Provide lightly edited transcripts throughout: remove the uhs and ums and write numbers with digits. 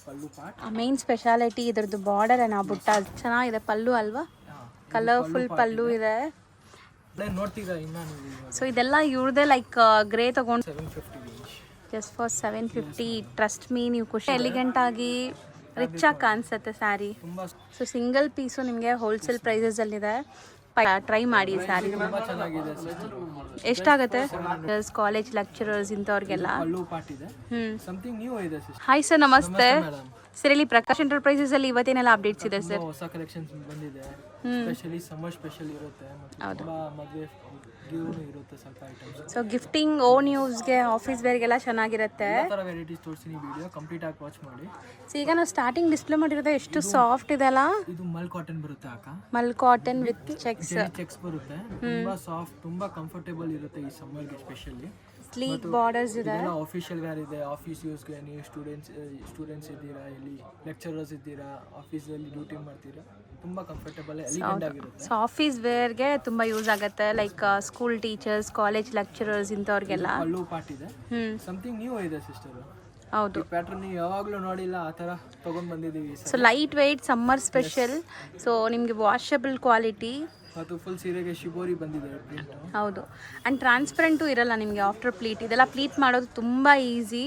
ಪಲ್ಲು part. Main speciality ಇದ್ರದ್ದು border ಏನೋ ಬುಟ್ಟ ಚೆನ್ನಾಗಿದೆ. ಪಲ್ಲು ಅಲ್ವಾ, ಕಲರ್ಫುಲ್ ಪಲ್ಲು ಇದೆ. ನೋಡ್ತೀರಾ ಇನ್ನ ನೀವು. ಸೊ ಇದೆಲ್ಲ ಇವ್ರದೇ ಲೈಕ್ ಗ್ರೇ ತಗೊಂಡು 750 range, just for 750. Trust me, ನೀವು ಖುಷಿ ಎಲಿಗೆಂಟ್ ಆಗಿ ರಿಚ್ ಆಗಿ ಕಾಣಿಸುತ್ತೆ ಸ್ಯಾರಿ. ತುಂಬಾ ಸೊ ಸಿಂಗಲ್ ಪೀಸು ನಿಮಗೆ ಹೋಲ್ಸೇಲ್ ಪ್ರೈಸಸಲ್ಲಿದೆ. ಟ್ರೈ ಮಾಡಿ ಸ್ಯಾರಿ. ತುಂಬಾ ಚೆನ್ನಾಗಿದೆ ಸಿಸ್ಟರ್. ಎಷ್ಟಾಗುತ್ತೆ? ಕಾಲೇಜ್ ಲೆಕ್ಚರರ್ಸ್ ಇಂಥವ್ರಿಗೆಲ್ಲ. ಪಲ್ಲು ಪಾರ್ಟ್ ಇದೆ, ಸಮಥಿಂಗ್ ನ್ಯೂ ಇದೆ sister. Hi sir, namaste madam. Sir, ಇಲ್ಲಿ ಪ್ರಕಾಶ್ ಎಂಟರ್ಪ್ರೈಸಸ್ ಅಲ್ಲಿ ಇವತ್ತೇನೆಲ್ಲ ಅಪ್ಡೇಟ್ಸ್ ಇದೆ ಸರ್? ಹೊಸ ಕಲೆಕ್ಷನ್ಸ್ ಬಂದಿದೆ. ಸ್ಪೆಷಲಿ ಸಮ್ಮರ್ ಸ್ಪೆಷಲ್ ಇರುತ್ತೆ, ಮತ್ತೆ ತುಂಬಾ ಮದುವೆ ಗಿವ್ನು ಇರುತ್ತೆ ಸ್ವಲ್ಪ items. So gifting, own ಯೂಸ್ಗೆ, office ವೇರ್ಗೆಲ್ಲ ಚೆನ್ನಾಗಿರುತ್ತೆ. ಎಲ್ಲ ತರ ವೆರೈಟೀಸ್ ತೋರಿಸ್ತೀನಿ, ವಿಡಿಯೋ ಕಂಪ್ಲೀಟ್ ಆಗಿ ವಾಚ್ ಮಾಡಿ. ಸೊ ಈಗ ನಾವು ಸ್ಟಾರ್ಟಿಂಗ್ ಡಿಸ್ಪ್ಲೇ ಮಾಡಿರೋದು ಎಷ್ಟು ಸಾಫ್ಟ್ ಇದೆ ಅಲ್ಲ. ಇದು ಮಲ್ ಕಾಟನ್ ಬರುತ್ತೆ ಅಕ್ಕ. ಮಲ್ ಕಾಟನ್ ವಿತ್ ಚೆಕ್ಸ್. ಚೆಕ್ಸ್ ಬರುತ್ತೆ, ತುಂಬಾ ಸಾಫ್ಟ್, ತುಂಬಾ ಕಂಫರ್ಟೇಬಲ್ ಇರುತ್ತೆ ಈ ಸಮ್ಮರ್ಗೆ. ಸ್ಪೆಷಲಿ ಸ್ಲೀಕ್ ಬಾರ್ಡರ್ಸ್ ಇದೆ. ಇದೆಲ್ಲ ಆಫೀಷಿಯಲ್ ವೇರ್ ಇದೆ, ಆಫೀಸ್ ಯೂಸ್ಗೆ. ನೀವು ಸ್ಟೂಡೆಂಟ್ಸ್ ಇದ್ದೀರಾ, ಇಲ್ಲಿ ಲೆಕ್ಚರರ್ಸ್ ಇದ್ದೀರಾ, ಆಫೀಸಲ್ಲಿ ಡ್ಯೂಟಿ ಮಾಡ್ತೀರಾ, ತುಂಬಾ ಕಂಫರ್ಟೇಬಲ್ ಎಲಿಗೆಂಟ್ ಆಗಿರುತ್ತೆ. ಸೊ ಆಫೀಸ್ ವೇರ್ಗೆ ತುಂಬಾ ಯೂಸ್ ಆಗುತ್ತೆ, like school teachers, college lecturers ಇಂಥವ್ರಿಗೆಲ್ಲ. ಪಲ್ಲು ಪಾರ್ಟ್ ಇದೆ, ಸಮಥಿಂಗ್ ನ್ಯೂ ಇದೆ ಸಿಸ್ಟರ್. ಹೌದು, ಪ್ಯಾಟರ್ನ್ ನೀವು ಯಾವಾಗಲೂ ನೋಡಿಲ್ಲ, ಆ ಥರ ತೊಗೊಂಡು ಬಂದಿದ್ದೀವಿ. So light weight summer special. So ನಿಮಗೆ ವಾಷಬಲ್ ಕ್ವಾಲಿಟಿ ಮತ್ತು ಫುಲ್ ಸೀರೆಗೆ ಶಿಬೋರಿ ಬಂದಿದೆ ಪ್ರಿಂಟ್. ಹೌದು, ಆ್ಯಂಡ್ ಟ್ರಾನ್ಸ್ಪರೆಂಟು ಇರಲ್ಲ ನಿಮಗೆ ಆಫ್ಟರ್ ಪ್ಲೀಟ್. ಇದೆಲ್ಲ ಪ್ಲೀಟ್ ಮಾಡೋದು ತುಂಬ ಈಸಿ.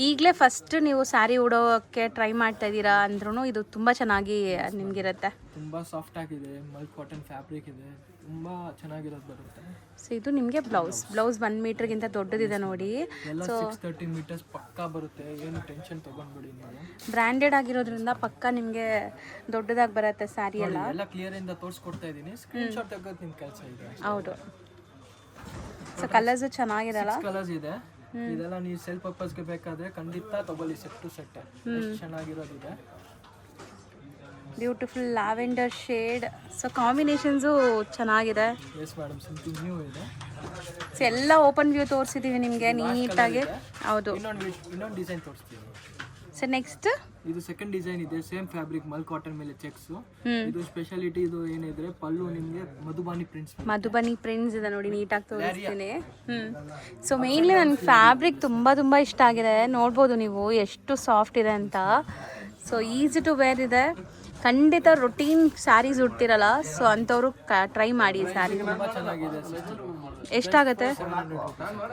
ಈಗಲೇ ಫಸ್ಟ್ ನೀವು ಸ್ಯಾರಿ ಉಡೋಕ್ಕೆ ಟ್ರೈ ಮಾಡ್ತಾ ಇದ್ದೀರಾ ಅಂದ್ರೂ ಇದು ತುಂಬ ಚೆನ್ನಾಗಿ ನಿಮಗಿರುತ್ತೆ. ತುಂಬ ಸಾಫ್ಟ್ ಆಗಿದೆ, ಮಲ್ ಕಾಟನ್ ಫ್ಯಾಬ್ರಿಕ್ ಇದೆ, ತುಂಬ ಚೆನ್ನಾಗಿರೋದು ಬರುತ್ತೆ. ಸೊ ಇದು ನಿಮಗೆ ಬ್ಲೌಸ್ 1 ಮೀಟರ್ಗಿಂತ ದೊಡ್ಡದಿದೆ ನೋಡಿ. ಎಲ್ಲ 613 ಮೀಟರ್ಸ್ ಪಕ್ಕಾ ಬರುತ್ತೆ, ಏನು ಟೆನ್ಷನ್ ತೊಗೊಂಡ್ಬಿಡಿ ನೀವು. ಬ್ರ್ಯಾಂಡೆಡ್ ಆಗಿರೋದ್ರಿಂದ ಪಕ್ಕ ನಿಮಗೆ ದೊಡ್ಡದಾಗಿ ಬರುತ್ತೆ ಸ್ಯಾರಿ ಎಲ್ಲ. ಎಲ್ಲ ಕ್ಲಿಯರ್ ಇಂದ ತೋರಿಸ್ಕೊಡ್ತಾ ಇದ್ದೀನಿ, ಸ್ಕ್ರೀನ್ ಶಾಟ್ ತೆಗೆದು ನಿಮ್ಮ ಕೆಲಸ ಇದೆ. ಹೌದು, ಸೊ ಕಲರ್ಸು ಚೆನ್ನಾಗಿರಲ್ಲ. ಕಲರ್ಸ್ ಇದೆ, ಇದೆಲ್ಲ ನೀವು ಸೆಲ್ ಪರ್ಪಸ್ಗೆ ಬೇಕಾದ್ರೆ ಖಂಡಿತ ತಗೊಳ್ಳಿ. ಸೆಟ್ ಟು ಸೆಟ್ ಚೆನ್ನಾಗಿರೋದಿದೆ. Beautiful lavender shade. So combinations ಚೆನ್ನಾಗಿದೆ. ಎಸ್ ಮೇಡಮ್, ಸಮಥಿಂಗ್ ನ್ಯೂ ಇದೆ. ಸೊ ಎಲ್ಲ ಓಪನ್ ವ್ಯೂ ತೋರಿಸಿದ್ದೀವಿ ನಿಮಗೆ ನೀಟಾಗಿ. ಹೌದು, ಇನ್ನೊಂದು ಡಿಸೈನ್ ತೋರಿಸ್ತೀವಿ. ಸೊ ನೆಕ್ಸ್ಟ್ ಇದು ಸೆಕೆಂಡ್ ಡಿಸೈನ್ ಇದೆ, ಸೇಮ್ ಫ್ಯಾಬ್ರಿಕ್ ಮಲ್ ಕಾಟನ್ ಮೇಲೆ ಚೆಕ್ಸ್. ಇದು ಸ್ಪೆಷಾಲಿಟಿ ಇದು ಏನಿದ್ರೆ ಪಲ್ಲು ನಿಮಗೆ ಮಧುಬಾನಿ ಪ್ರಿಂಟ್ಸ್ ಇದೆ ನೋಡಿ, ನೀಟಾಗಿ ತೋರಿಸ್ತೀನಿ. ಸೊ ಮೇನ್ಲಿ ನನಗೆ ಫ್ಯಾಬ್ರಿಕ್ ತುಂಬ ಇಷ್ಟ ಆಗಿದೆ. ನೋಡ್ಬೋದು ನೀವು ಎಷ್ಟು ಸಾಫ್ಟ್ ಇದೆ ಅಂತ. ಸೊ ಈಸಿ ಟು ವೇರ್ ಇದೆ. ಖಂಡಿತ ರೊಟೀನ್ ಸ್ಯಾರೀಸ್ ಉಡ್ತಿರಲ್ಲ, ಸೊ ಅಂಥವ್ರು ಟ್ರೈ ಮಾಡಿ ಸ್ಯಾರಿ. ಚೆನ್ನಾಗಿದೆ. ಎಷ್ಟಾಗುತ್ತೆ?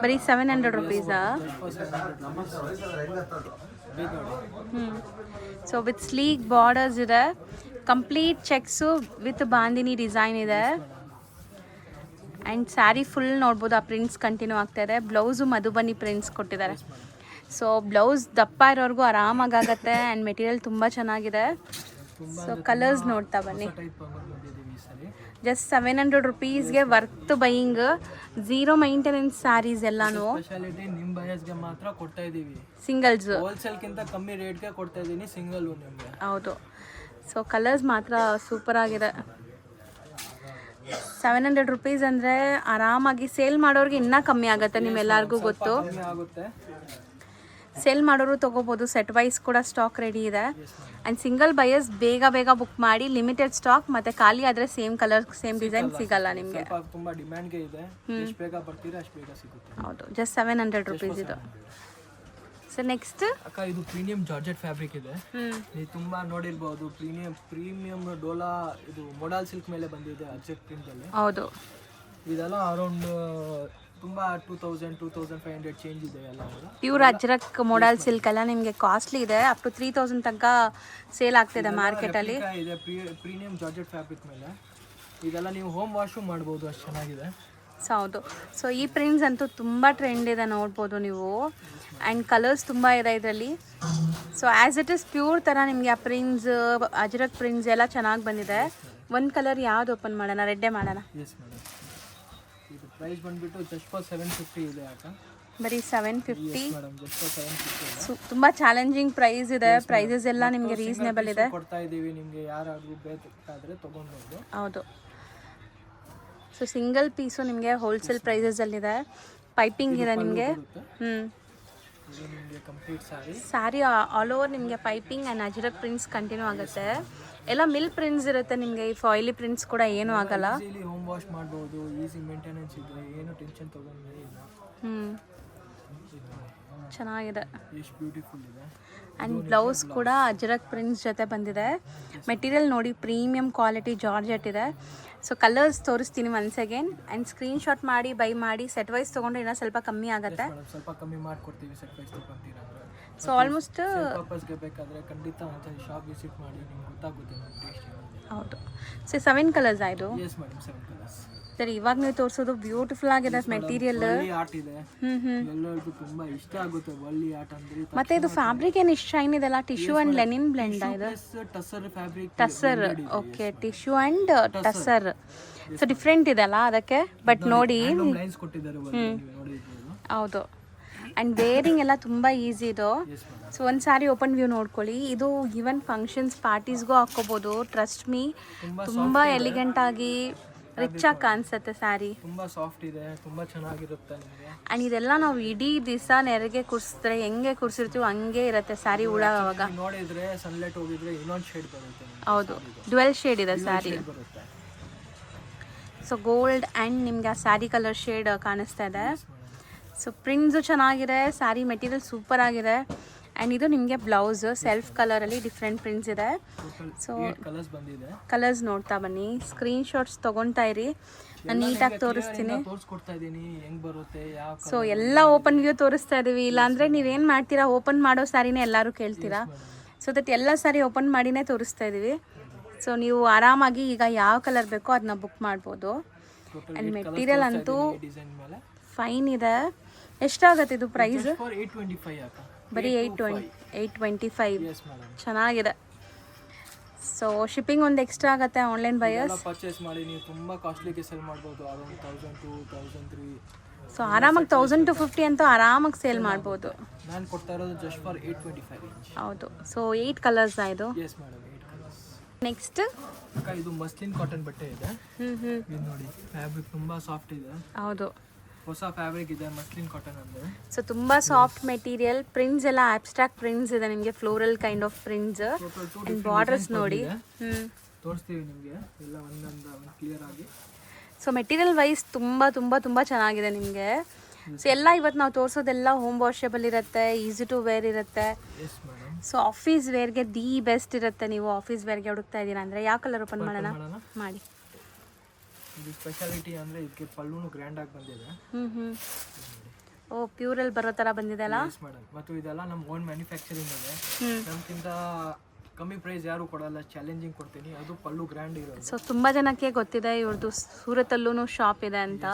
ಬರೀ 700 ರುಪೀಸಾ? ಸೊ ವಿತ್ ಸ್ಲೀಕ್ ಬಾರ್ಡರ್ಸ್ ಇದೆ, complete checks with bandhani design ಇದೆ. ಆ್ಯಂಡ್ ಸ್ಯಾರಿ ಫುಲ್ ನೋಡ್ಬೋದು, ಆ ಪ್ರಿಂಟ್ಸ್ ಕಂಟಿನ್ಯೂ ಆಗ್ತಾ ಇದೆ. ಬ್ಲೌಸು ಮಧುಬನಿ ಪ್ರಿಂಟ್ಸ್ ಕೊಟ್ಟಿದ್ದಾರೆ. ಸೊ ಬ್ಲೌಸ್ ದಪ್ಪ ಇರೋರ್ಗೂ ಆರಾಮಾಗತ್ತೆ. ಆ್ಯಂಡ್ ಮೆಟೀರಿಯಲ್ ತುಂಬ ಚೆನ್ನಾಗಿದೆ. ಸೊ ಕಲರ್ಸ್ ನೋಡ್ತಾ ಬನ್ನಿ. ಜಸ್ಟ್ 700 ರುಪೀಸ್ಗೆ ವರ್ತ್ ಬೈಯಿಂಗ್. 0 ಮೈಂಟೆನೆನ್ಸ್ ಸ್ಯಾರೀಸ್ ಎಲ್ಲಾನು. ಸ್ಪೆಷಾಲಿಟಿ ನಿಮ್ಮ ಬಯಸ್ಗೆ ಮಾತ್ರ ಕೊಡ್ತಾ ಇದ್ದೀವಿ. ಸಿಂಗಲ್ಸ್ ಹೋಲ್ಸೇಲ್ಗಿಂತ ಕಮ್ಮಿ ರೇಟ್ಗೆ ಕೊಡ್ತಾ ಇದ್ದೀನಿ, ಸಿಂಗಲ್ ನಿಮಗೆ. ಹೌದು, ಸೊ ಕಲರ್ಸ್ ಮಾತ್ರ ಸೂಪರ್ ಆಗಿದೆ. 700 ರುಪೀಸ್ ಅಂದರೆ ಆರಾಮಾಗಿ ಸೇಲ್ ಮಾಡೋರಿಗೆ ಇನ್ನೂ ಕಮ್ಮಿ ಆಗುತ್ತೆ. ನಿಮ್ಮೆಲ್ಲರಿಗೂ ಗೊತ್ತು, ಸೇಲ್ ಮಾಡೋರು ತೊಗೋಬೋದು. ಸೆಟ್ ವೈಸ್ ಕೂಡ ಸ್ಟಾಕ್ ರೆಡಿ ಇದೆ. ಆ್ಯಂಡ್ ಸಿಂಗಲ್ ಬಯರ್ಸ್ ಬೇಗ ಬುಕ್ ಮಾಡಿ. ಲಿಮಿಟೆಡ್ ಸ್ಟಾಕ್, ಮತ್ತು ಖಾಲಿ ಆದರೆ ಸೇಮ್ ಕಲರ್ ಸೇಮ್ ಡಿಸೈನ್ ಸಿಗಲ್ಲ ನಿಮಗೆ. ತುಂಬ ಡಿಮ್ಯಾಂಡ್ಗೆ ಇದೆ, ಎಷ್ಟು ಬೇಗ ಬರ್ತೀರಾ ಅಷ್ಟು ಬೇಗ ಸಿಗುತ್ತೆ. ಹೌದು, ಜಸ್ಟ್ 700 ರುಪೀಸ್ ಇದು. ಸೊ ನೆಕ್ಸ್ಟ್ ಅಕ್ಕ, ಇದು ಪ್ರೀಮಿಯಂ ಜಾರ್ಜೆಟ್ ಫ್ಯಾಬ್ರಿಕ್ ಇದೆ. ನೀವು ತುಂಬ ನೋಡಿರ್ಬೋದು, ಪ್ರೀಮಿಯಂ ಡೋಲಾ. ಇದು ಮೊಡಲ್ ಸಿಲ್ಕ್ ಮೇಲೆ ಬಂದಿದೆ, ಅಜ್ಜೆಟ್ ಪ್ರಿಂಟಲ್ಲಿ. ಹೌದು, ಇದೆಲ್ಲ ಅರೌಂಡ್ ತುಂಬ 2000-2500 ಚೇಂಜ್ ಇದೆ. ಎಲ್ಲ ಪ್ಯೂರ್ ಅಜ್ರಕ್ ಮೊಡಲ್ ಸಿಲ್ಕ್ ಎಲ್ಲ ನಿಮಗೆ ಕಾಸ್ಟ್ಲಿ ಇದೆ. ಅಪ್ ಟು 3000 ತನಕ ಸೇಲ್ ಆಗ್ತಿದೆ ಮಾರ್ಕೆಟಲ್ಲಿ. ಇದೆ ಪ್ರೀಮಿಯಂ ಜಾರ್ಜೆಟ್ ಫ್ಯಾಬ್ರಿಕ್ ಮೇಲೆ. ಇದೆಲ್ಲ ನೀವು ಹೋಮ್ ವಾಶು ಮಾಡ್ಬೋದು, ಅಷ್ಟು ಚೆನ್ನಾಗಿದೆ. ಸೊ ಹೌದು, ಸೊ ಈ ಪ್ರಿಂಟ್ಸ್ ಅಂತೂ ತುಂಬ ಟ್ರೆಂಡ್ ಇದೆ, ನೋಡ್ಬೋದು ನೀವು. ಆ್ಯಂಡ್ ಕಲರ್ಸ್ ತುಂಬ ಇದೆ ಇದರಲ್ಲಿ. So as it is pure ಥರ ನಿಮಗೆ ಆ ಪ್ರಿಂಟ್ಸ್, ಅಜ್ರಕ್ ಪ್ರಿಂಟ್ಸ್ ಎಲ್ಲ ಚೆನ್ನಾಗಿ ಬಂದಿದೆ. ಒಂದು ಕಲರ್ ಯಾವ್ದು ಓಪನ್ ಮಾಡೋಣ? ರೆಡ್ಡೇ ಮಾಡೋಣ. ಎಸ್ ಮೇಡಮ್, ಇದು ಪ್ರೈಸ್ ಬಂದುಬಿಟ್ಟು ಜಸ್ಟ್ ಫಾರ್ 750 ಇದೆ ಅಕ್ಕ. ಬರೀ 750 ಮೇಡಮ್, ಜಸ್ಟ್ ಫಾರ್ 750. ಸೊ ತುಂಬ ಚಾಲೆಂಜಿಂಗ್ ಪ್ರೈಸ್ ಇದೆ. ಪ್ರೈಸಸ್ ಎಲ್ಲ ನಿಮಗೆ ರೀಸನೇಬಲ್ ಇದೆ. ಕೊಡ್ತಾ ಇದ್ದೀವಿ, ನಿಮಗೆ ಯಾರಾದರೂ ಬೇಕಾದರೆ ತೊಗೊಂಡ್ಬೋದು. ಹೌದು, ಸೊ ಸಿಂಗಲ್ ಪೀಸು ನಿಮಗೆ ಹೋಲ್ಸೇಲ್ ಪ್ರೈಸಸಲ್ಲಿದೆ. ಪೈಪಿಂಗ್ ಇದೆ ನಿಮಗೆ. ಕಂಪ್ಲೀಟ್ ಸ್ಯಾರಿ ಆಲ್ ಓವರ್ ನಿಮಗೆ piping and Ajrakh prints continue ಆಗುತ್ತೆ. ಎಲ್ಲ ಮಿಲ್ ಪ್ರಿಂಟ್ಸ್ ಇರುತ್ತೆ ನಿಮಗೆ. ಈ ಫಾಯಿಲಿ ಪ್ರಿಂಟ್ಸ್ ಕೂಡ ಏನೂ ಆಗಲ್ಲ. ಈಸಿಲಿ ಹೋಮ್ ವಾಶ್ ಮಾಡ್ಬೋದು, ಈಸಿ ಮೇಂಟೆನೆನ್ಸ್ ಇದೆ, ಏನು ಟೆನ್ಷನ್ ತೊಗೊಂಡು ಇಲ್ಲ. ಚೆನ್ನಾಗಿದೆ, ಎಷ್ಟು ಬ್ಯೂಟಿಫುಲ್ ಇದೆ. ಆ್ಯಂಡ್ ಬ್ಲೌಸ್ ಕೂಡ ಅಜ್ರಕ್ ಪ್ರಿಂಟ್ಸ್ ಜೊತೆ ಬಂದಿದೆ. ಮೆಟೀರಿಯಲ್ ನೋಡಿ ಪ್ರೀಮಿಯಂ ಕ್ವಾಲಿಟಿ ಜಾರ್ಜೆಟ್ ಇದೆ. ಸೊ ಕಲರ್ಸ್ ತೋರಿಸ್ತೀನಿ ಒನ್ಸ್ ಅಗೇನ್ ಆ್ಯಂಡ್ ಸ್ಕ್ರೀನ್ಶಾಟ್ ಮಾಡಿ ಬೈ ಮಾಡಿ ಸೆಟ್ ವೈಸ್ ತೊಗೊಂಡ್ರೆ ಇನ್ನೂ ಸ್ವಲ್ಪ ಕಮ್ಮಿ ಆಗುತ್ತೆ. ಸ್ವಲ್ಪ ಕಮ್ಮಿ ಮಾಡ್ಕೊಡ್ತೀವಿ ಸೆಟ್ ವೈಸ್ ತೊಗೊಂತೀರಾ ಅಂದರೆ. ಸೊ ಆಲ್ಮೋಸ್ಟ್ ಪರ್ಪಸ್ಗೆ ಬೇಕಾದರೆ ಖಂಡಿತ ಒಂದ್ಸರಿ ಶಾಪ್ ವಿಸಿಟ್ ಮಾಡಿ ನಿಮ್ಗೆ ಗೊತ್ತಾಗುತ್ತೆ ನಮ್ಮ ಟೇಸ್ಟ್ ಏನಿದೆ. ಹೌದು. ಸೊ 7 ಕಲರ್ಸ್ ಆಯಿತು. Yes madam 7 colours. ಸರಿ, ಇವಾಗ ನೀವು ತೋರಿಸೋದು ಬ್ಯೂಟಿಫುಲ್ ಆಗಿದೆ ಮೆಟೀರಿಯಲ್. ಆರ್ಟ್ ಇದೆ, ಎಲ್ಲರಿಗೂ ತುಂಬಾ ಇಷ್ಟ ಆಗುತ್ತೆ ವಲ್ಲಿ ಆರ್ಟ್ ಅಂದ್ರೆ. ಮತ್ತೆ ಇದು ಫ್ಯಾಬ್ರಿಕ್ ಏನು ಇಷ್ಟು ಶೈನ್ ಇದೆಲ್ಲ, ಟಿಶ್ಯೂ ಅಂಡ್ ಲೆನಿನ್ ಬ್ಲೆಂಡ್ ಇದೆ. Tussar fabric. Tussar, okay, tissue and tussar. So different ಇದೆ ಅಲ್ಲ ಅದಕ್ಕೆ. ಬಟ್ ನೋಡಿ ಲೈನ್ಸ್ ಕೊಟ್ಟಿದ್ದಾರೆ ನೋಡಿದ್ರು. ಹೌದು. ಆ್ಯಂಡ್ ವೇರಿಂಗ್ ಎಲ್ಲ ತುಂಬ ಈಸಿ ಇದು. ಸೊ ಒಂದು ಸಾರಿ ಓಪನ್ ವ್ಯೂ ನೋಡ್ಕೊಳ್ಳಿ. ಇದು ಈವನ್ ಫಂಕ್ಷನ್ಸ್ ಪಾರ್ಟೀಸ್ಗೂ ಹಾಕ್ಕೋಬೋದು. ಟ್ರಸ್ಟ್ ಮೀ, ತುಂಬ ಎಲಿಗೆಂಟಾಗಿ ರಿಚ್ ಆಗಿ ಕಾಣಿಸುತ್ತೆ ಸ್ಯಾರಿ. ತುಂಬಾ ಸಾಫ್ಟ್ ಇದೆ, ತುಂಬಾ ಚೆನ್ನಾಗಿರುತ್ತೆ ನಿಮಗೆ. ಆ್ಯಂಡ್ ಇದೆಲ್ಲ ನಾವು ಇಡೀ ದಿವಸ ನೆರಿಗೆ ಕುರ್ಸಿದ್ರೆ ಹೆಂಗೆ ಕುರ್ಸಿರ್ತೀವಿ ಹಂಗೆ ಇರುತ್ತೆ ಸ್ಯಾರಿ ಉಳಾವಾಗ. ನೋಡಿದ್ರೆ ಸನ್ಲೈಟ್ ಹೋಗಿದ್ರೆ ಇನ್ನೊಂದು ಶೇಡ್ ಬರುತ್ತೆ. ಹೌದು, ಡ್ವೆಲ್ ಶೇಡ್ ಇದೆ ಸ್ಯಾರಿ. ಸೊ ಗೋಲ್ಡ್ ಆ್ಯಂಡ್ ನಿಮ್ಗೆ ಆ ಸ್ಯಾರಿ ಕಲರ್ ಶೇಡ್ ಕಾಣಿಸ್ತಾ ಇದೆ. ಸೊ ಪ್ರಿಂಟ್ಸು ಚೆನ್ನಾಗಿದೆ, ಸ್ಯಾರಿ ಮೆಟೀರಿಯಲ್ ಸೂಪರ್ ಆಗಿದೆ. ಆ್ಯಂಡ್ ಇದು ನಿಮಗೆ ಬ್ಲೌಸ್ ಸೆಲ್ಫ್ ಕಲರಲ್ಲಿ ಡಿಫ್ರೆಂಟ್ ಪ್ರಿಂಟ್ಸ್ ಇದೆ. ಸೊ ಕಲರ್ಸ್ ನೋಡ್ತಾ ಬನ್ನಿ, ಸ್ಕ್ರೀನ್ಶಾಟ್ಸ್ ತೊಗೊತಾ ಇರಿ, ನಾನು ನೀಟಾಗಿ ತೋರಿಸ್ತೀನಿ. ಸೊ ಎಲ್ಲ ಓಪನ್ ವ್ಯೂ ತೋರಿಸ್ತಾ ಇದ್ದೀವಿ. ಇಲ್ಲಾಂದರೆ ನೀವೇನು ಮಾಡ್ತೀರಾ, ಓಪನ್ ಮಾಡೋ ಸ್ಯಾರಿನೇ ಎಲ್ಲರೂ ಕೇಳ್ತೀರಾ. ಸೊ ದಟ್ ಎಲ್ಲ ಸ್ಯಾರಿ ಓಪನ್ ಮಾಡಿನೇ ತೋರಿಸ್ತಾ ಇದ್ದೀವಿ. ಸೊ ನೀವು ಆರಾಮಾಗಿ ಈಗ ಯಾವ ಕಲರ್ ಬೇಕೋ ಅದನ್ನ ಬುಕ್ ಮಾಡ್ಬೋದು. ಆ್ಯಂಡ್ ಮೆಟೀರಿಯಲ್ ಅಂತೂ ಫೈನ್ ಇದೆ. ಎಷ್ಟಾಗುತ್ತೆ ಇದು ಪ್ರೈಸ್? ಬರೀ 825. ಚೆನ್ನಾಗಿದೆ. ಸೊ ಶಿಪ್ಪಿಂಗ್ ಒಂದು ಎಕ್ಸ್ಟ್ರಾ ಆಗುತ್ತೆ ಆನ್ಲೈನ್ ಬೈಯರ್ಸ್. ಪರ್ಚೇಸ್ ಮಾಡಿ ನೀವು ತುಂಬ ಕಾಸ್ಟ್ಲಿಗೆ ಸೆಲ್ ಮಾಡ್ಬೋದು. Around 1000 to 1003. ಸೊ ಆರಾಮಾಗಿ 1000 to 50 ಅಂತೂ ಆರಾಮಾಗಿ ಸೇಲ್ ಮಾಡ್ಬೋದು. ನಾನು ಕೊಡ್ತಾ ಇರೋದು ಜಸ್ಟ್ ಫಾರ್ 825 ರೇಂಜ್. ಹೌದು. ಸೊ 8 ಕಲರ್ಸ್ ಆಯಿತು. Yes madam, 8 colours. ನೆಕ್ಸ್ಟ್ ಅಕ್ಕ ಇದು ಮಸ್ಲಿನ್ ಕಾಟನ್ ಬಟ್ಟೆ ಇದೆ. ಇದು ನೋಡಿ ಫ್ಯಾಬ್ರಿಕ್ ತುಂಬಾ ಸಾಫ್ಟ್ ಇದೆ. ಹೌದು, ಹೊಸ ಫ್ಯಾಬ್ರಿಕ್ ಇದೆ ಮಸ್ಲಿನ್ ಕಾಟನ್ ಅಂದ್ರೆ. ಸೊ ತುಂಬಾ ಸಾಫ್ಟ್ ಮೆಟೀರಿಯಲ್. ಪ್ರಿಂಟ್ಸ್ ಎಲ್ಲ ಅಬ್ಸ್ಟ್ರಾಕ್ಟ್ ಪ್ರಿಂಟ್ಸ್ ಇದೆ ನಿಮಗೆ, floral kind of prints. And borders ನೋಡಿ, ತೋರಿಸ್ತೀವಿ ನಿಮಗೆ ಎಲ್ಲ ಒಂದೊಂದು ಕ್ಲಿಯರ್ ಆಗಿ. ಸೊ ಮೆಟೀರಿಯಲ್ ವೈಸ್ ತುಂಬ ತುಂಬ ತುಂಬ ಚೆನ್ನಾಗಿದೆ ನಿಮಗೆ. ಸೊ ಎಲ್ಲ ಇವತ್ತು ನಾವು ತೋರಿಸೋದೆಲ್ಲ ಹೋಮ್ ವಾಷೇಬಲ್ ಇರುತ್ತೆ, ಈಸಿ ಟು ವೇರ್ ಇರುತ್ತೆ. ಸೊ ಆಫೀಸ್ ವೇರ್ಗೆ ದಿ ಬೆಸ್ಟ್ ಇರುತ್ತೆ. ನೀವು ಆಫೀಸ್ ವೇರ್ಗೆ ಹುಡುಕ್ತಾ ಇದ್ದೀರಾ ಅಂದರೆ ಯಾವ ಕಲರ್ ಓಪನ್ ಮಾಡೋಣ ಮಾಡಿ. ಇದು ಸ್ಪೆಷಾಲಿಟಿ ಅಂದರೆ ಇದಕ್ಕೆ ಪಲ್ಲುನು ಗ್ರ್ಯಾಂಡ್ ಆಗಿ ಬಂದಿದೆ. ಓ, ಪ್ಯೂರಲ್ಲಿ ಬರೋ ಥರ ಬಂದಿದೆ ಅಲ್ಲ. ಮೇಡಮ್, ಮತ್ತು ಇದೆಲ್ಲ ನಮ್ಮ ಓನ್ ಮ್ಯಾನುಫ್ಯಾಕ್ಚರಿಂಗ್ ಇದೆ. ನಮ್ಗಿಂತ ಕಮ್ಮಿ ಪ್ರೈಸ್ ಯಾರು ಕೊಡಲ್ಲ, ಚಾಲೆಂಜಿಂಗ್ ಕೊಡ್ತೀನಿ. ಅದು ಪಲ್ಲು ಗ್ರ್ಯಾಂಡ್ ಇರೋದು. ಸೊ ತುಂಬ ಜನಕ್ಕೆ ಗೊತ್ತಿದೆ ಇವ್ರದ್ದು ಸೂರತಲ್ಲೂ ಶಾಪ್ ಇದೆ ಅಂತ.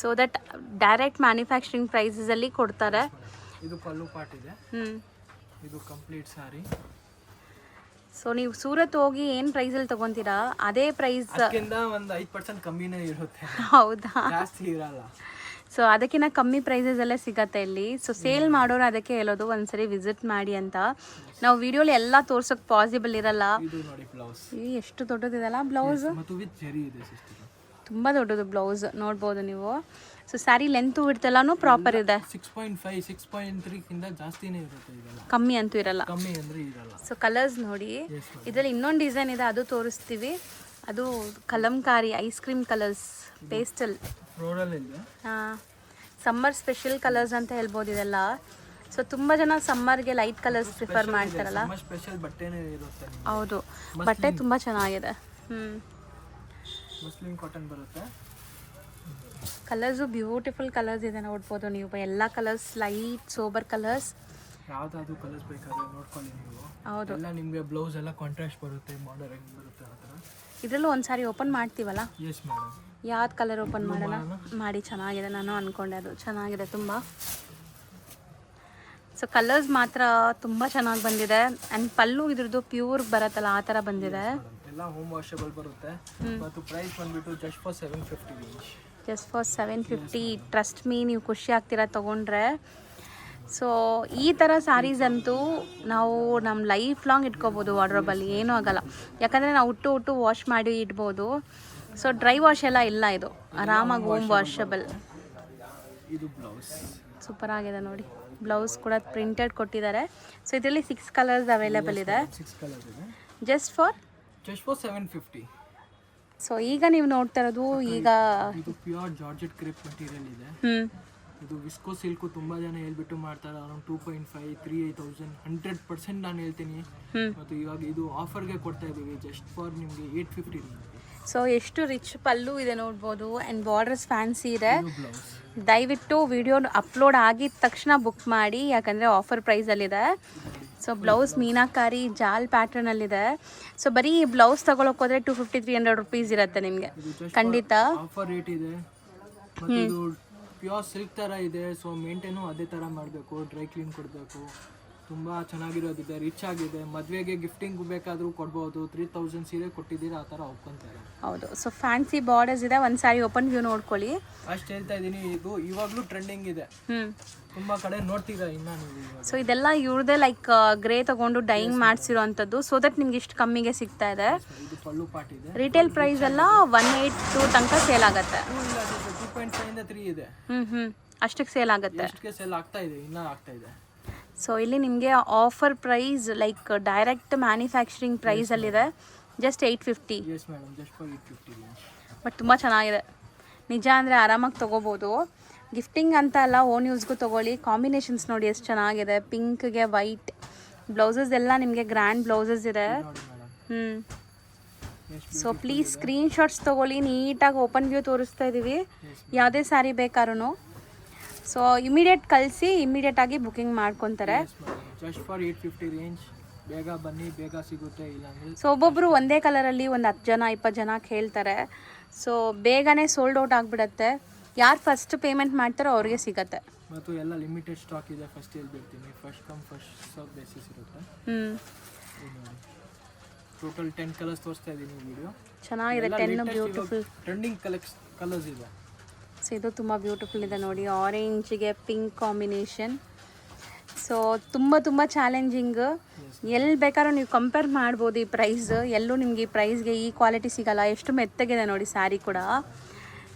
ಸೊ ದಟ್ ಡೈರೆಕ್ಟ್ ಮ್ಯಾನುಫ್ಯಾಕ್ಚರಿಂಗ್ ಪ್ರೈಸಸಲ್ಲಿ ಕೊಡ್ತಾರೆ. ಇದು ಪಲ್ಲು ಪಾರ್ಟ್ ಇದೆ. ಇದು ಕಂಪ್ಲೀಟ್ ಸಾರಿ. ಸೊ ನೀವು ಸೂರತ್ ಹೋಗಿ ಏನು ಪ್ರೈಸಲ್ಲಿ ತೊಗೊತೀರಾ ಅದೇ ಪ್ರೈಸ್ ಒಂದು 5% ಕಮ್ಮಿನೇ ಇರುತ್ತೆ. ಹೌದಾ? ಜಾಸ್ತಿ ಇರಲ್ಲ. ಸೊ ಅದಕ್ಕಿಂತ ಕಮ್ಮಿ ಪ್ರೈಸಸಲ್ಲೇ ಸಿಗತ್ತೆ ಇಲ್ಲಿ. ಸೊ ಸೇಲ್ ಮಾಡೋರು ಅದಕ್ಕೆ ಹೇಳೋದು ಒಂದ್ಸರಿ ವಿಸಿಟ್ ಮಾಡಿ ಅಂತ. ನಾವು ವಿಡಿಯೋಲಿ ಎಲ್ಲ ತೋರ್ಸೋಕೆ ಪಾಸಿಬಲ್ ಇರಲ್ಲ. ಇದು ನೋಡಿ ಬ್ಲೌಸ್ ಎಷ್ಟು ದೊಡ್ಡದಿದೆಲ್ಲ ಬ್ಲೌಸ್. ಮತ್ತು ವಿತ್ ಜರಿ ಇದೆ ಸಿಸ್ಟರ್. ತುಂಬ ದೊಡ್ಡದು ಬ್ಲೌಸ್ ನೋಡ್ಬೋದು ನೀವು. ಸೊ ಸ್ಯಾರಿ ಲೆಂತ್ ಬಿಡ್ತೆಲ್ಲನೂ ಪ್ರಾಪರ್ ಇದೆ. 6.5 6.3 ಕಿಂತ ಜಾಸ್ತಿನೇ ಇರುತ್ತೆ. ಇದೆಲ್ಲ ಕಮ್ಮಿ ಅಂತೂ ಇರಲ್ಲ. ಕಮ್ಮಿ ಅಂದ್ರೆ ಇರಲ್ಲ. ಸೊ ಕಲರ್ಸ್ ನೋಡಿ, ಇದರಲ್ಲಿ ಇನ್ನೊಂದು ಡಿಸೈನ್ ಇದೆ, ಅದು ತೋರಿಸ್ತೀವಿ. ಅದು Kalamkari ice cream colours, pastel floral ಇದೆ. ಹಾಂ, ಸಮ್ಮರ್ ಸ್ಪೆಷಲ್ ಕಲರ್ಸ್ ಅಂತ ಹೇಳ್ಬೋದು ಇದೆಲ್ಲ. ಸೊ ತುಂಬ ಜನ ಸಮ್ಮರ್ಗೆ ಲೈಟ್ ಕಲರ್ಸ್ ಪ್ರಿಫರ್ ಮಾಡ್ತಾರಲ್ಲ. ಸ್ಪೆಷಲ್ ಬಟ್ಟೆನೇ ಇರುತ್ತೆ. ಹೌದು, ಬಟ್ಟೆ ತುಂಬ ಚೆನ್ನಾಗಿದೆ. ಮಸ್ಲಿನ್ ಕಾಟನ್ ಬರುತ್ತೆ. ಕಲರ್ಸು ಬ್ಯೂಟಿಫುಲ್ ಕಲರ್ಸ್ ಇದೆ ನೋಡ್ಬೋದು ನೀವು. ಎಲ್ಲ ಕಲರ್ಸ್ ಲೈಟ್ ಸೋಬರ್ ಕಲರ್ಸ್. ಯಾವ್ದಾದ್ರು ಕಲರ್ಸ್ ಬೇಕಾದ್ರೆ ನೋಡ್ಕೊಳ್ಳಿ ನೀವು. ಹೌದು, ಎಲ್ಲ ನಿಮಗೆ ಬ್ಲೌಸ್ ಎಲ್ಲ ಕಾಂಟ್ರಾಸ್ಟ್ ಬರುತ್ತೆ, ಬಾರ್ಡರ್ ಹೆಂಗೆ ಬರುತ್ತೆ ಆ ಥರ. ಇದರಲ್ಲೂ ಒಂದು ಸಾರಿ ಓಪನ್ ಮಾಡ್ತೀವಲ್ಲ. Yes madam. ಯಾವ್ದು ಕಲರ್ ಓಪನ್ ಮಾಡೋಣ ಮಾಡಿ. ಚೆನ್ನಾಗಿದೆ, ನಾನು ಅಂದ್ಕೊಂಡೆ ಅದು ಚೆನ್ನಾಗಿದೆ ತುಂಬ. ಸೊ ಕಲರ್ಸ್ ಮಾತ್ರ ತುಂಬ ಚೆನ್ನಾಗಿ ಬಂದಿದೆ. ಆ್ಯಂಡ್ ಪಲ್ಲು ಇದ್ರದ್ದು ಪ್ಯೂರ್ ಬರುತ್ತಲ್ಲ ಆ ಥರ ಬಂದಿದೆ. ಎಲ್ಲ ಹೋಮ್ ವಾಷಬಲ್ ಬರುತ್ತೆ. ಮತ್ತು ಪ್ರೈಸ್ ಬಂದ್ಬಿಟ್ಟು just for 750 range. Just for 750. Trust me, ನೀವು ಖುಷಿ ಆಗ್ತೀರಾ ತೊಗೊಂಡ್ರೆ. ಸೊ ಈ ಥರ ಸ್ಯಾರೀಸ್ ಅಂತೂ ನಾವು ನಮ್ಮ ಲೈಫ್ ಲಾಂಗ್ ಇಟ್ಕೋಬೋದು ವಾರ್ಡ್ರೋಬಲ್ಲಿ, ಏನೂ ಆಗಲ್ಲ. ಯಾಕಂದರೆ ನಾವು ಹುಟ್ಟು ವಾಶ್ ಮಾಡಿ ಇಡ್ಬೋದು. ಸೊ ಡ್ರೈ ವಾಶ್ ಎಲ್ಲ ಇಲ್ಲ, ಇದು ಆರಾಮಾಗಿ ಹೋಮ್ ವಾಷಬಲ್. ಇದು ಬ್ಲೌಸ್ ಸೂಪರ್ ಆಗಿದೆ ನೋಡಿ. ಬ್ಲೌಸ್ ಕೂಡ ಪ್ರಿಂಟೆಡ್ ಕೊಟ್ಟಿದ್ದಾರೆ. ಸೊ ಇದರಲ್ಲಿ 6 ಕಲರ್ಸ್ ಅವೈಲೇಬಲ್ ಇದೆ. 6 ಕಲರ್ಸ್ ಇದೆ. Just for 750. ಸೊ ಈಗ ನೀವು ನೋಡ್ತಾ ಇರೋದು ಈಗ ಇದು ಪ್ಯೂರ್ ಜಾರ್ಜೆಟ್ ಕ್ರೇಪ್ ಮೆಟೀರಿಯಲ್ ಇದೆ. ಇದು ವಿಸ್ಕೋ ಸಿಲ್ಕು ತುಂಬ ಜನ ಹೇಳ್ಬಿಟ್ಟು ಮಾಡ್ತಾರೆ, ಅರೌಂಡ್ 2.5 3,000 100% ನಾನು ಹೇಳ್ತೀನಿ. ಮತ್ತು ಇವಾಗ ಇದು ಆಫರ್ಗೆ ಕೊಡ್ತಾ ಇದ್ದೀವಿ ಜಸ್ಟ್ ಫಾರ್ ನಿಮಗೆ 850. ಸೊ ಎಷ್ಟು ರಿಚ್ ಪಲ್ಲು ಇದೆ ನೋಡ್ಬೋದು ಆ್ಯಂಡ್ ಬಾರ್ಡರ್ಸ್ ಫ್ಯಾನ್ಸಿ ಇದೆ. ಬ್ಲೌಸ್ ದಯವಿಟ್ಟು ವಿಡಿಯೋ ಅಪ್ಲೋಡ್ ಆಗಿದ ತಕ್ಷಣ ಬುಕ್ ಮಾಡಿ, ಯಾಕಂದರೆ ಆಫರ್ ಪ್ರೈಸಲ್ಲಿದೆ. ಸೊ ಬ್ಲೌಸ್ ಮೀನಾಕಾರಿ ಜಾಲ್ ಪ್ಯಾಟರ್ನಲ್ಲಿದೆ. ಸೊ ಬರೀ ಬ್ಲೌಸ್ ತಗೊಳಕ್ಕೆ ಹೋದರೆ 250-300 ರುಪೀಸ್ ಇರುತ್ತೆ ನಿಮಗೆ ಖಂಡಿತ. ಆಫರ್ ರೇಟ್ ಇದೆ ಮತ್ತು ಇದು ಪ್ಯೂರ್ ಸಿಲ್ಕ್ ಥರ ಇದೆ. ಸೊ ಮೇಂಟೈನು ಅದೇ ಥರ ಮಾಡಬೇಕು, ಡ್ರೈ ಕ್ಲೀನ್ ಕೊಡಬೇಕು. ತುಂಬ ಚೆನ್ನಾಗಿರೋದಿದೆ, ರಿಚ್ ಆಗಿದೆ. ಮದುವೆಗೆ ಗಿಫ್ಟಿಂಗ್ ಬೇಕಾದರೂ ಕೊಡ್ಬೋದು. 3,000 ಸೀರೆ ಕೊಟ್ಟಿದ್ದೀರಾ ಆ ಥರ ಒಪ್ಕೊಂತಾರೆ. ಹೌದು. ಸೊ ಫ್ಯಾನ್ಸಿ ಬಾರ್ಡರ್ಸ್ ಇದೆ. ಒಂದು ಸಾರಿ ಓಪನ್ ವ್ಯೂ ನೋಡ್ಕೊಳ್ಳಿ. ಅಷ್ಟು ಹೇಳ್ತಾ ಇದ್ದೀನಿ. ಇದು ಇವಾಗಲೂ ಟ್ರೆಂಡಿಂಗ್ ಇದೆ, ತುಂಬ ಕಡೆ ನೋಡ್ತೀರಾ ಇನ್ನು ನೀವು. ಸೊ ಇದೆಲ್ಲ ಇವ್ರದೇ ಲೈಕ್ ಗ್ರೇ ತಗೊಂಡು ಡೈಯಿಂಗ್ ಮಾಡಿಸಿರೋ ಅಂಥದ್ದು, ಸೊ ದಟ್ ನಿಮ್ಗೆ ಇಷ್ಟು ಕಮ್ಮಿಗೆ ಸಿಗ್ತಾ ಇದೆ. ಇದು ಪಲ್ಲು ಪಾಟ್ ಇದೆ. ರಿಟೇಲ್ ಪ್ರೈಸ್ ಎಲ್ಲ 182 ತನಕ ಸೇಲ್ ಆಗುತ್ತೆ. 2.5 ಇಂದ 3 ಇದೆ. ಅಷ್ಟಕ್ಕೆ ಸೇಲ್ ಆಗುತ್ತೆ. ಅಷ್ಟಕ್ಕೆ ಸೇಲ್ ಆಗ್ತಾ ಇದೆ, ಇನ್ನೂ ಆಗ್ತಾ ಇದೆ. ಸೊ ಇಲ್ಲಿ ನಿಮಗೆ offer price like direct manufacturing ಪ್ರೈಸಲ್ಲಿದೆ, just 850. Yes madam, just for 850. But ತುಂಬ ಚೆನ್ನಾಗಿದೆ ನಿಜ, ಅಂದರೆ ಆರಾಮಾಗಿ ತೊಗೋಬೋದು. ಗಿಫ್ಟಿಂಗ್ ಅಂತ ಅಲ್ಲ, ಓನ್ ಯೂಸ್ಗೂ ತೊಗೊಳ್ಳಿ. ಕಾಂಬಿನೇಷನ್ಸ್ ನೋಡಿ ಎಷ್ಟು ಚೆನ್ನಾಗಿದೆ, ಪಿಂಕ್ಗೆ ವೈಟ್. ಬ್ಲೌಸಸ್ ಎಲ್ಲ ನಿಮಗೆ ಗ್ರ್ಯಾಂಡ್ ಬ್ಲೌಸಸ್ ಇದೆ. ಸೊ ಪ್ಲೀಸ್ ಸ್ಕ್ರೀನ್ಶಾಟ್ಸ್ ತೊಗೊಳ್ಳಿ. ನೀಟಾಗಿ ಓಪನ್ ವ್ಯೂ ತೋರಿಸ್ತಾ ಇದ್ದೀವಿ, ಯಾವುದೇ ಸ್ಯಾರಿ ಬೇಕಾದ್ರೂ. ಸೊ ಇಮಿಡಿಯೇಟ್ ಕಳಿಸಿ, ಇಮಿಡಿಯೇಟಾಗಿ ಬುಕಿಂಗ್ ಮಾಡ್ಕೊತಾರೆ. Just for 850 range. ಬೇಗ ಬನ್ನಿ, ಬೇಗ ಸಿಗುತ್ತೆ. ಇಲ್ಲಾಂದರೆ ಸೊ ಒಬ್ಬೊಬ್ಬರು ಒಂದೇ ಕಲರಲ್ಲಿ ಒಂದು 10 ಜನ 20 ಜನ ಕೇಳ್ತಾರೆ. ಸೊ ಬೇಗನೆ ಸೋಲ್ಡ್ ಔಟ್ ಆಗಿಬಿಡತ್ತೆ. ಯಾರು ಫಸ್ಟ್ ಪೇಮೆಂಟ್ ಮಾಡ್ತಾರೋ ಅವ್ರಿಗೆ ಸಿಗತ್ತೆ. ಮತ್ತು ಎಲ್ಲ ಲಿಮಿಟೆಡ್ ಸ್ಟಾಕ್ ಇದೆ, ಫಸ್ಟ್ ಹೇಳ್ಬಿಡ್ತೀನಿ. First come first serve basis ಇರುತ್ತೆ. ಟೋಟಲ್ 10 ಕಲರ್ಸ್ ತೋರಿಸ್ತಾ ಇದ್ದೀನಿ ವಿಡಿಯೋ. ಚೆನ್ನಾಗಿದೆ, 10 ಬ್ಯೂಟಿಫುಲ್ ಟ್ರೆಂಡಿಂಗ್ ಕಲರ್ಸ್ ಇದೆ. ಸೊ ಇದು ತುಂಬ ಬ್ಯೂಟಿಫುಲ್ ಇದೆ ನೋಡಿ, ಆರೆಂಜಿಗೆ ಪಿಂಕ್ ಕಾಂಬಿನೇಷನ್. ಸೊ ತುಂಬ ಚಾಲೆಂಜಿಂಗ್. ಎಲ್ಲಿ ಬೇಕಾದ್ರೂ ನೀವು ಕಂಪೇರ್ ಮಾಡ್ಬೋದು ಈ ಪ್ರೈಸ್. ಎಲ್ಲೂ ನಿಮಗೆ ಈ ಪ್ರೈಸ್ಗೆ ಈ ಕ್ವಾಲಿಟಿ ಸಿಗಲ್ಲ. ಎಷ್ಟು ಮೆತ್ತಗಿದೆ ನೋಡಿ ಸ್ಯಾರಿ ಕೂಡ.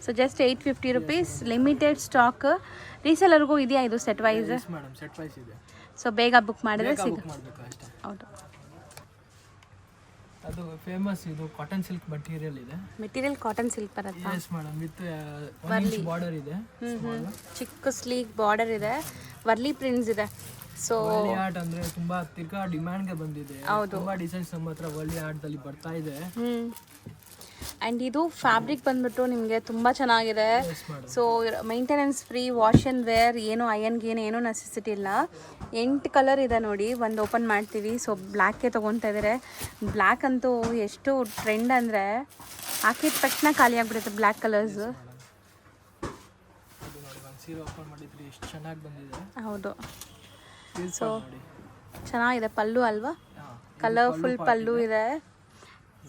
So just 850 rupees, limited stock. ರೀಸೆಲರ್ಗೂ ಇದೆಯಾ ಇದು set wise? Madam, set wise ಇದೆ. ಸೊ ಬೇಗ ಬುಕ್ ಮಾಡಿದ್ರೆ ಮಾಡಬೇಕು ಅಷ್ಟೇ. ಹೌದು. ಅದು ಫೇಮಸ್, ಇದು ಕಾಟನ್ ಸಿಲ್ಕ್ ಮಟೀರಿಯಲ್ ಇದೆ. ಮೆಟೀರಿಯಲ್ ಕಾಟನ್ ಸಿಲ್ಕ್ ಬರುತ್ತೆ. Yes madam, with 1 inch border ಇದೆ. ಚಿಕ್ಕ ಸ್ಲೀಕ್ ಬಾರ್ಡರ್ ಇದೆ, ವರ್ಲಿ ಪ್ರಿಂಟ್ಸ್ ಇದೆ. ಸೊ ವರ್ಲಿ ಆರ್ಟ್ ಅಂದ್ರೆ ತುಂಬಾ ತಿರ್ಗಾ ಡಿಮ್ಯಾಂಡ್ಗೆ ಬಂದಿದೆ. ತುಂಬಾ ಡಿಸೈನ್ಸ್ ನಮ್ಮ ಹತ್ರ ವರ್ಲಿ ಆರ್ಟ್ದಲ್ಲಿ ಬರ್ತಾ ಇದೆ. ಆ್ಯಂಡ್ ಇದು ಫ್ಯಾಬ್ರಿಕ್ ಬಂದ್ಬಿಟ್ಟು ನಿಮಗೆ ತುಂಬ ಚೆನ್ನಾಗಿದೆ. So maintenance free, wash and wear, ಏನು ಅಯನ್ಗೇನು ಏನೂ ನೆಸೆಸಿಟಿ ಇಲ್ಲ. 8 ಕಲರ್ ಇದೆ ನೋಡಿ. ಒಂದು ಓಪನ್ ಮಾಡ್ತೀವಿ. ಸೊ ಬ್ಲ್ಯಾಕೇ ತೊಗೊತಾ ಇದ್ದಾರೆ. ಬ್ಲ್ಯಾಕ್ ಅಂತೂ ಎಷ್ಟು ಟ್ರೆಂಡ್ ಅಂದರೆ ಹಾಕಿದ ತಕ್ಷಣ ಖಾಲಿ ಆಗಿಬಿಡುತ್ತೆ ಬ್ಲ್ಯಾಕ್ ಕಲರ್ಸ್. ಸೀರೆ ಓಪನ್ ಮಾಡಿದ್ರೆ ಎಷ್ಟು ಚೆನ್ನಾಗಿ ಬಂದಿದೆ. ಹೌದು. ಸೊ ಚೆನ್ನಾಗಿದೆ ಪಲ್ಲು ಅಲ್ವಾ, ಕಲರ್ಫುಲ್ ಪಲ್ಲು ಇದೆ.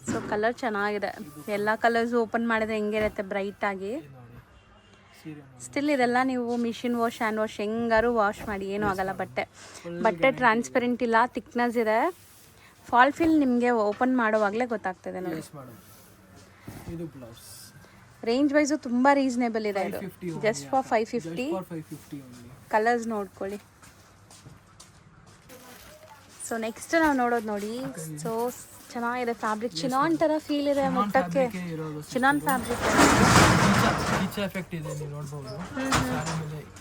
ಸೊ ಕಲರ್ ಚೆನ್ನಾಗಿದೆ. ಎಲ್ಲ ಕಲರ್ಸು ಓಪನ್ ಮಾಡಿದ್ರೆ ಹೆಂಗಿರುತ್ತೆ ಬ್ರೈಟಾಗಿ. ಸ್ಟಿಲ್ ಇದೆಲ್ಲ ನೀವು ಮಿಷಿನ್ ವಾಶ್, ಹ್ಯಾಂಡ್ ವಾಶ್ ಹೆಂಗಾರು ವಾಶ್ ಮಾಡಿ, ಏನೂ ಆಗಲ್ಲ. ಬಟ್ಟೆ ಟ್ರಾನ್ಸ್ಪರೆಂಟ್ ಇಲ್ಲ, ಥಿಕ್ನೆಸ್ ಇದೆ. ಫಾಲ್ ಫಿಲ್ ನಿಮಗೆ ಓಪನ್ ಮಾಡೋವಾಗಲೇ ಗೊತ್ತಾಗ್ತದೆ ನೋಡಿ. ಇದು ಬ್ಲೌಸ್ ರೇಂಜ್ ವೈಸು ತುಂಬ ರೀಸನೇಬಲ್ ಇದೆ. ಇದು ಜಸ್ಟ್ ಫಾರ್ 550. ಕಲರ್ಸ್ ನೋಡ್ಕೊಳ್ಳಿ. ಸೊ ನೆಕ್ಸ್ಟ್ ನಾವು ನೋಡೋದು ನೋಡಿ. ಸೊ ಚೆನ್ನಾಗಿದೆ ಫ್ಯಾಬ್ರಿಕ್, ಚಿನಾನ್ ಥರ ಫೀಲ್ ಇದೆ ಮುಟ್ಟಕ್ಕೆ. ಚಿನಾನ್ ಫ್ಯಾಬ್ರಿಕ್ ಎಫೆಕ್ಟ್ ಇದೆ, ನೀವು ನೋಡ್ಬೋದು.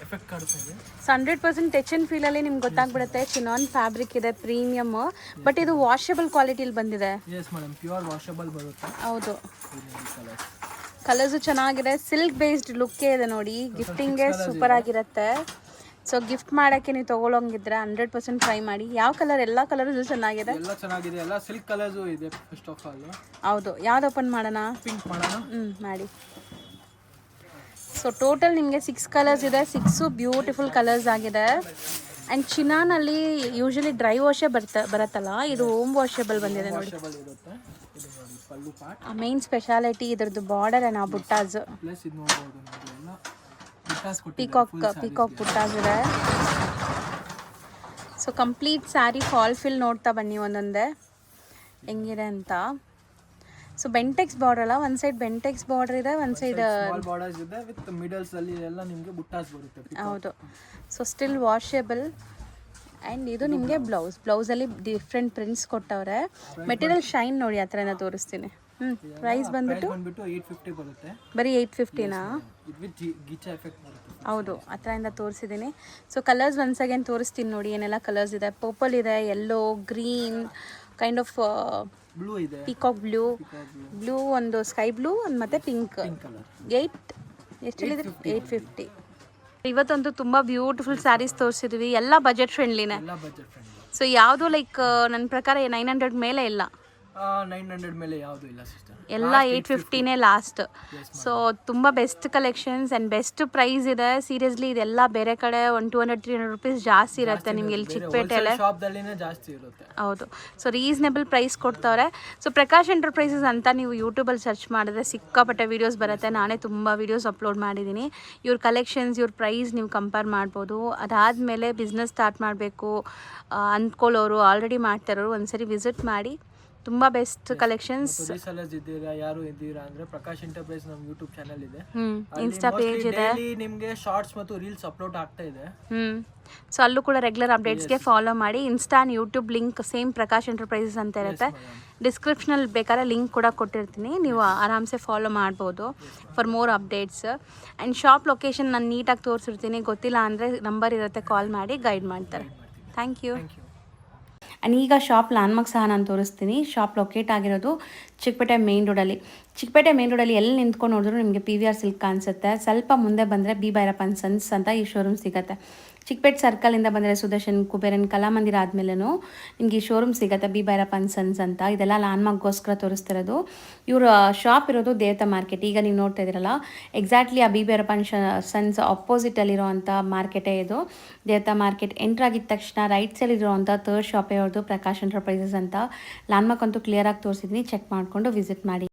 ಎಫೆಕ್ಟ್ ಕಾಡ್ತಾ ಇದೆ. 100% ಟಚ್ ಅಂಡ್ ಫೀಲಲ್ಲಿ ನಿಮ್ಗೆ ಗೊತ್ತಾಗ್ಬಿಡುತ್ತೆ. ಚಿನಾನ್ ಫ್ಯಾಬ್ರಿಕ್ ಇದೆ, ಪ್ರೀಮಿಯಮ್. ಬಟ್ ಇದು ವಾಷಬಲ್ ಕ್ವಾಲಿಟಿಲಿ ಬಂದಿದೆ. ಎಸ್ ಮೇಡಮ್, ಪ್ಯೂರ್ ವಾಷಬಲ್ ಬರುತ್ತೆ. ಹೌದು. ಕಲರ್ಸು ಚೆನ್ನಾಗಿದೆ, ಸಿಲ್ಕ್ ಬೇಸ್ಡ್ ಲುಕ್ಕೇ ಇದೆ ನೋಡಿ. ಗಿಫ್ಟಿಂಗ್ಗೆ ಸೂಪರ್ ಆಗಿರುತ್ತೆ. ಸೊ ಗಿಫ್ಟ್ ಮಾಡೋಕ್ಕೆ ನೀವು ತೊಗೊಳಂಗಿದ್ರೆ 100% ಟ್ರೈ ಮಾಡಿ. ಯಾವ ಕಲರ್? ಎಲ್ಲ ಕಲರ್ಸು ಚೆನ್ನಾಗಿದೆ. ಎಲ್ಲ ಚೆನ್ನಾಗಿದೆ, ಎಲ್ಲ ಸಿಲ್ಕ್ ಕಲರ್ಸು ಇದೆ. ಫಸ್ಟ್ ಆಫ್ ಆಲ್ ಹೌದು. ಯಾವ್ದು ಓಪನ್ ಮಾಡೋಣ? ಪಿಂಕ್ ಮಾಡೋಣ. ಮಾಡಿ. ಸೊ ಟೋಟಲ್ ನಿಮಗೆ 6 ಕಲರ್ಸ್ ಇದೆ. 6 ಬ್ಯೂಟಿಫುಲ್ ಕಲರ್ಸ್ ಆಗಿದೆ. ಆ್ಯಂಡ್ ಚಿನಾನಲ್ಲಿ ಯೂಶಲಿ ಡ್ರೈ ವಾಶೇ ಬರುತ್ತಲ್ಲ, ಇದು ಹೋಮ್ ವಾಷೇಬಲ್ ಬಂದಿದೆ ನೋಡಿ. ಮೇನ್ ಸ್ಪೆಷಾಲಿಟಿ ಇದ್ರದ್ದು ಬಾರ್ಡರ್ ಆ್ಯಂಡ್ ಆ ಬುಟ್ಟಾಸ್. ಪಿಕಾಕ್ ಬುಟ್ಟಾಸ್ ಇದೆ. So complete sari fall fill ನೋಡ್ತಾ ಬನ್ನಿ ಒಂದೊಂದೇ ಹೆಂಗಿದೆ ಅಂತ. ಸೊ ಬೆಂಟೆಕ್ಸ್ ಬಾರ್ಡರ್ ಅಲ್ಲ, ಒಂದು ಸೈಡ್ ಬೆಂಟೆಕ್ಸ್ ಬಾರ್ಡರ್ ಇದೆ, ಒಂದು ಸೈಡ್ ಬಾರ್ಡರ್ಸ್ ಇದೆ ವಿತ್ ಮಿಡಲ್ಸ್ ಅಲ್ಲಿ ಎಲ್ಲ ನಿಮಗೆ ಬುಟ್ಟಾಸ್ ಬರುತ್ತೆ. ಹೌದು. So still washable. ಆ್ಯಂಡ್ ಇದು ನಿಮಗೆ ಬ್ಲೌಸಲ್ಲಿ ಡಿಫ್ರೆಂಟ್ ಪ್ರಿಂಟ್ಸ್ ಕೊಟ್ಟವ್ರೆ. ಮೆಟೀರಿಯಲ್ ಶೈನ್ ನೋಡಿ, ಆ ಥರನ ತೋರಿಸ್ತೀನಿ. ಪ್ರೈಸ್ ಬಂದ್ಬಿಟ್ಟು ಬಂದ್ಬಿಟ್ಟು 850 ಬರುತ್ತೆ. ಬರೀ 850ನಾ? ಇದು ವಿತ್ ಗೀಚಾ ಎಫೆಕ್ಟ್ ಬರುತ್ತೆ. ಹೌದು, ಹತ್ರದಿಂದ ತೋರಿಸಿದ್ದೀನಿ. ಸೊ ಕಲರ್ಸ್ ಒನ್ಸ್ ಅಗೇನ್ ತೋರಿಸ್ತೀನಿ ನೋಡಿ ಏನೆಲ್ಲ ಕಲರ್ಸ್ ಇದೆ. ಪರ್ಪಲ್ ಇದೆ, yellow, green, kind of blue ಇದೆ, ಪಿಕಾಕ್ ಬ್ಲೂ, ಒಂದು ಸ್ಕೈ ಬ್ಲೂ, ಒಂದು ಮತ್ತೆ ಪಿಂಕ್. ಎಷ್ಟು ಹೇಳಿದ್ರಿ? 850. ಇವತ್ತಂತೂ ತುಂಬ ಬ್ಯೂಟಿಫುಲ್ ಸ್ಯಾರೀಸ್ ತೋರಿಸಿದ್ವಿ, ಎಲ್ಲ ಬಜೆಟ್ ಫ್ರೆಂಡ್ಲಿನೇ. ಎಲ್ಲ ಬಜೆಟ್ ಫ್ರೆಂಡ್ಲಿ. ಸೊ ಯಾವುದು ಲೈಕ್ ನನ್ನ ಪ್ರಕಾರ 900 ಮೇಲೆ ಇಲ್ಲ, 900 ಮೇಲೆ ಯಾವುದು ಇಲ್ಲ ಸಿಸ್ಟರ್, ಎಲ್ಲ 850ನೇ ಲಾಸ್ಟ್. ಸೊ ತುಂಬ best collections and best price ಇದೆ. ಸೀರಿಯಸ್ಲಿ ಇದೆಲ್ಲ ಬೇರೆ ಕಡೆ 100-200 ರುಪೀಸ್ ಜಾಸ್ತಿ ಇರುತ್ತೆ ನಿಮ್ಗೆ ಇಲ್ಲಿ ಚಿಕ್ಕಪೇಟೆಯಲ್ಲೇ. ಶಾಪ್ದಲ್ಲಿನೇ ಜಾಸ್ತಿ ಇರುತ್ತೆ. ಹೌದು, ಸೊ ರೀಸನೇಬಲ್ ಪ್ರೈಸ್ ಕೊಡ್ತವ್ರೆ. ಸೊ ಪ್ರಕಾಶ್ ಎಂಟರ್ಪ್ರೈಸಸ್ ಅಂತ ನೀವು ಯೂಟ್ಯೂಬಲ್ಲಿ ಸರ್ಚ್ ಮಾಡಿದ್ರೆ ಸಿಕ್ಕಾಪಟ್ಟೆ ವೀಡಿಯೋಸ್ ಬರುತ್ತೆ. ನಾನೇ ತುಂಬ ವೀಡಿಯೋಸ್ ಅಪ್ಲೋಡ್ ಮಾಡಿದ್ದೀನಿ. ಇವ್ರ ಕಲೆಕ್ಷನ್ಸ್, ಇವ್ರ ಪ್ರೈಸ್ ನೀವು ಕಂಪೇರ್ ಮಾಡ್ಬೋದು. ಅದಾದಮೇಲೆ ಬಿಸ್ನೆಸ್ ಸ್ಟಾರ್ಟ್ ಮಾಡಬೇಕು ಅಂದ್ಕೊಳ್ಳೋರು, ಆಲ್ರೆಡಿ ಮಾಡ್ತಾರೋರು ಒಂದ್ಸರಿ ವಿಸಿಟ್ ಮಾಡಿ. ತುಂಬ ಬೆಸ್ಟ್ ಕಲೆಕ್ಷನ್ಸ್. ರೀಸೆಲ್ಲರ್ಸ್ ಇದ್ದೀರಾ, ಯಾರು ಇದ್ದೀರಾ ಅಂದ್ರೆ ಪ್ರಕಾಶ್ ಎಂಟರ್ಪ್ರೈಸ್ ನಮ್ಮ ಯೂಟ್ಯೂಬ್ ಚಾನೆಲ್ ಇದೆ, ಇನ್ಸ್ಟಾ ಪೇಜ್ ಇದೆ, ನಿಮಗೆ ಶಾರ್ಟ್ಸ್ ಮತ್ತು ರೀಲ್ಸ್ ಅಪ್ಲೋಡ್ ಆಗ್ತಾ ಇದೆ. ಸೊ ಅಲ್ಲೂ ಕೂಡ ರೆಗ್ಯುಲರ್ ಅಪ್ಡೇಟ್ಸ್ಗೆ ಫಾಲೋ ಮಾಡಿ. Insta and YouTube link same Prakash enterprises ಅಂತ ಇರುತ್ತೆ. ಡಿಸ್ಕ್ರಿಪ್ಷನಲ್ಲಿ ಬೇಕಾದ್ರೆ ಲಿಂಕ್ ಕೂಡ ಕೊಟ್ಟಿರ್ತೀನಿ, ನೀವು ಆರಾಮ್ಸೆ ಫಾಲೋ ಮಾಡ್ಬೋದು for more updates. And shop location ನಾನು ನೀಟಾಗಿ ತೋರಿಸಿರ್ತೀನಿ, ಗೊತ್ತಿಲ್ಲ ಅಂದರೆ ನಂಬರ್ ಇರುತ್ತೆ, ಕಾಲ್ ಮಾಡಿ ಗೈಡ್ ಮಾಡ್ತಾರೆ. Thank you. ಆ್ಯಂಡ್ ಈಗ ಶಾಪ್ ಲ್ಯಾಂಡ್ಮಾರ್ಕ್ ಸಹ ನಾನು ತೋರಿಸ್ತೀನಿ. ಶಾಪ್ ಲೊಕೇಟ್ ಆಗಿರೋದು ಚಿಕ್ಕಪೇಟೆ ಮೇನ್ ರೋಡಲ್ಲಿ. ಚಿಕ್ಕಪೇಟೆ ಮೇನ್ ರೋಡಲ್ಲಿ ಎಲ್ಲಿ ನಿಂತ್ಕೊಂಡು ನೋಡಿದ್ರು ನಿಮಗೆ PVR ಸಿಲ್ಕ್ ಕಾಣಿಸುತ್ತೆ. ಸ್ವಲ್ಪ ಮುಂದೆ ಬಂದರೆ ಬಿ ಭೈರಪ್ಪನ್ ಸನ್ಸ್ ಅಂತ ಈ ಶೋರೂಮ್ ಸಿಗುತ್ತೆ. ಚಿಕ್ಕಪೇಟೆ ಸರ್ಕಲಿಂದ ಬಂದರೆ ಸುದರ್ಶನ್, ಕುಬೇರನ್, ಕಲಾಮಂದಿರ ಆದಮೇಲೂ ನಿಮಗೆ ಈ ಶೋರೂಮ್ ಸಿಗುತ್ತೆ, ಬಿ ಭೈರಪ್ಪನ್ ಸನ್ಸ್ ಅಂತ. ಇದೆಲ್ಲ ಲ್ಯಾಂಡ್ಮಾರ್ಕ್ಗೋಸ್ಕರ ತೋರಿಸ್ತಿರೋದು. ಇವರ ಶಾಪ್ ಇರೋದು ದೇವತಾ ಮಾರ್ಕೆಟ್. ಈಗ ನೀವು ನೋಡ್ತಾ ಇದ್ದೀರಲ್ಲ, ಎಕ್ಸಾಕ್ಟ್ಲಿ ಆ ಬಿ ಭೈರಪ್ಪನ್ ಸನ್ಸ್ ಆಪೋಸಿಟಲ್ಲಿರೋವಂಥ ಮಾರ್ಕೆಟೇ ಇದು. ದೇವತಾ ಮಾರ್ಕೆಟ್ ಎಂಟ್ರ್ ಆಗಿದ ತಕ್ಷಣ ರೈಟ್ ಸೈಡ್ ಇರೋವಂಥ ಥರ್ಡ್ ಶಾಪೇ ಅವ್ರದ್ದು, ಪ್ರಕಾಶ್ ಎಂಟರ್ಪ್ರೈಸಸ್ ಅಂತ. ಲ್ಯಾಂಡ್ಮಾರ್ಕ್ ಅಂತೂ ಕ್ಲಿಯರಾಗಿ ತೋರಿಸಿದ್ದೀನಿ, ಚೆಕ್ ಮಾಡಿಕೊಂಡು ವಿಸಿಟ್ ಮಾಡಿ.